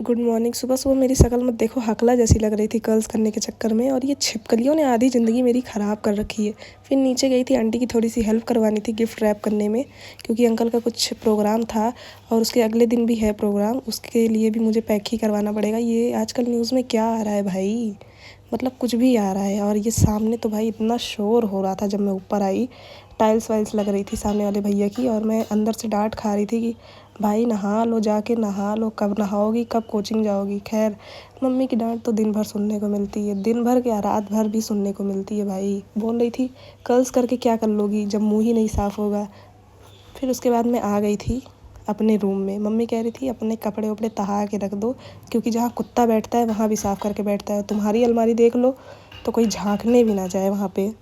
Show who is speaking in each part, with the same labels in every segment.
Speaker 1: Good morning. सुबह सुबह मेरी शक्ल मत देखो, हकला जैसी लग रही थी कर्ल्स करने के चक्कर में, और ये छिपकलियों ने आधी ज़िंदगी मेरी ख़राब कर रखी है। फिर नीचे गई थी, आंटी की थोड़ी सी हेल्प करवानी थी गिफ्ट रैप करने में, क्योंकि अंकल का कुछ प्रोग्राम था और उसके अगले दिन भी है प्रोग्राम, उसके लिए भी मुझे पैक ही करवाना पड़ेगा। ये आजकल न्यूज़ में क्या आ रहा है भाई, मतलब कुछ भी आ रहा है। और ये सामने तो भाई इतना शोर हो रहा था, जब मैं ऊपर आई टाइल्स वाइल्स लग रही थी सामने वाले भैया की, और मैं अंदर से डांट खा रही थी कि भाई नहा लो, जाके नहा लो, कब नहाओगी, कब कोचिंग जाओगी। खैर मम्मी की डांट तो दिन भर सुनने को मिलती है, दिन भर क्या रात भर भी सुनने को मिलती है। भाई बोल रही थी कर्ल्स करके क्या कर लोगी जब मुँह ही नहीं साफ़ होगा। फिर उसके बाद मैं आ गई थी अपने रूम में। मम्मी कह रही थी अपने कपड़े वपड़े तहा के रख दो, क्योंकि जहाँ कुत्ता बैठता है वहाँ भी साफ़ करके बैठता है। तुम्हारी अलमारी देख लो तो कोई झांकने भी ना जाए वहाँ पे।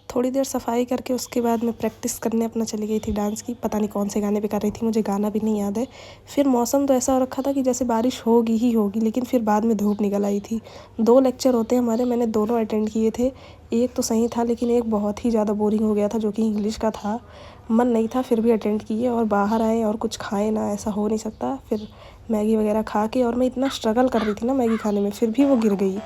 Speaker 1: थोड़ी देर सफाई करके उसके बाद मैं प्रैक्टिस करने अपना चली गई थी डांस की। पता नहीं कौन से गाने पे कर रही थी, मुझे गाना भी नहीं याद है। फिर मौसम तो ऐसा हो रखा था कि जैसे बारिश होगी ही होगी, लेकिन फिर बाद में धूप निकल आई थी। 2 लेक्चर होते हैं हमारे, मैंने दोनों अटेंड किए थे। एक तो सही था, लेकिन एक बहुत ही ज़्यादा बोरिंग हो गया था, जो कि इंग्लिश का था। मन नहीं था फिर भी अटेंड किए, और बाहर आए और कुछ खाए ना, ऐसा हो नहीं सकता। फिर मैगी वगैरह खा के, और मैं इतना स्ट्रगल कर रही थी ना मैगी खाने में, फिर भी वो गिर गई।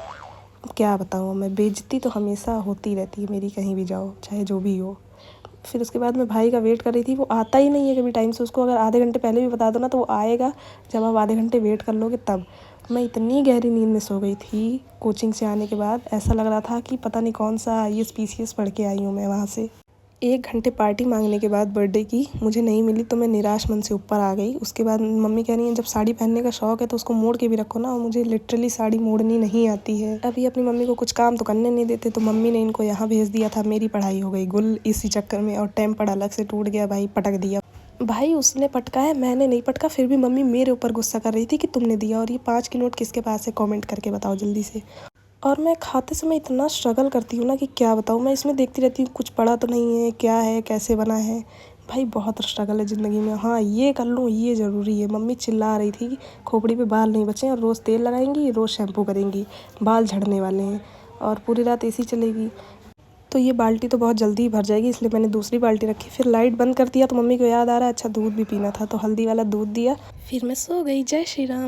Speaker 1: क्या बताऊँ मैं, बेइज्जती तो हमेशा होती रहती है मेरी, कहीं भी जाओ चाहे जो भी हो। फिर उसके बाद मैं भाई का वेट कर रही थी, वो आता ही नहीं है कभी टाइम से। उसको अगर आधे घंटे पहले भी बता दो ना तो वो आएगा जब आप आधे घंटे वेट कर लोगे तब। मैं इतनी गहरी नींद में सो गई थी कोचिंग से आने के बाद, ऐसा लग रहा था कि पता नहीं कौन सा IAS PCS पढ़ के आई हूँ मैं वहाँ से। 1 घंटे पार्टी मांगने के बाद बर्थडे की मुझे नहीं मिली, तो मैं निराश मन से ऊपर आ गई। उसके बाद मम्मी कह रही हैं जब साड़ी पहनने का शौक़ है तो उसको मोड़ के भी रखो ना, और मुझे लिटरली साड़ी मोड़नी नहीं आती है। अभी अपनी मम्मी को कुछ काम तो करने नहीं देते, तो मम्मी ने इनको यहाँ भेज दिया था। मेरी पढ़ाई हो गई गुल इसी चक्कर में, और टेम्पर अलग से टूट गया भाई, पटक दिया। भाई उसने पटका है, मैंने नहीं पटका, फिर भी मम्मी मेरे ऊपर गुस्सा कर रही थी कि तुमने दिया। और ये 5 की नोट किसके पास है, कमेंट करके बताओ जल्दी से। और मैं खाते समय इतना स्ट्रगल करती हूँ ना कि क्या बताऊँ। मैं इसमें देखती रहती हूँ कुछ पड़ा तो नहीं है, क्या है, कैसे बना है। भाई बहुत स्ट्रगल है ज़िंदगी में। हाँ ये कर लूँ, ये ज़रूरी है। मम्मी चिल्ला रही थी कि खोपड़ी पे बाल नहीं बचे, और रोज़ तेल लगाएंगी, रोज़ शैम्पू करेंगी, बाल झड़ने वाले हैं, और पूरी रात AC चलेगी। तो ये बाल्टी तो बहुत जल्दी ही भर जाएगी, इसलिए मैंने दूसरी बाल्टी रखी। फिर लाइट बंद कर दिया तो मम्मी को याद आ रहा है अच्छा दूध भी पीना था, तो हल्दी वाला दूध दिया। फिर मैं सो गई। जय श्री राम।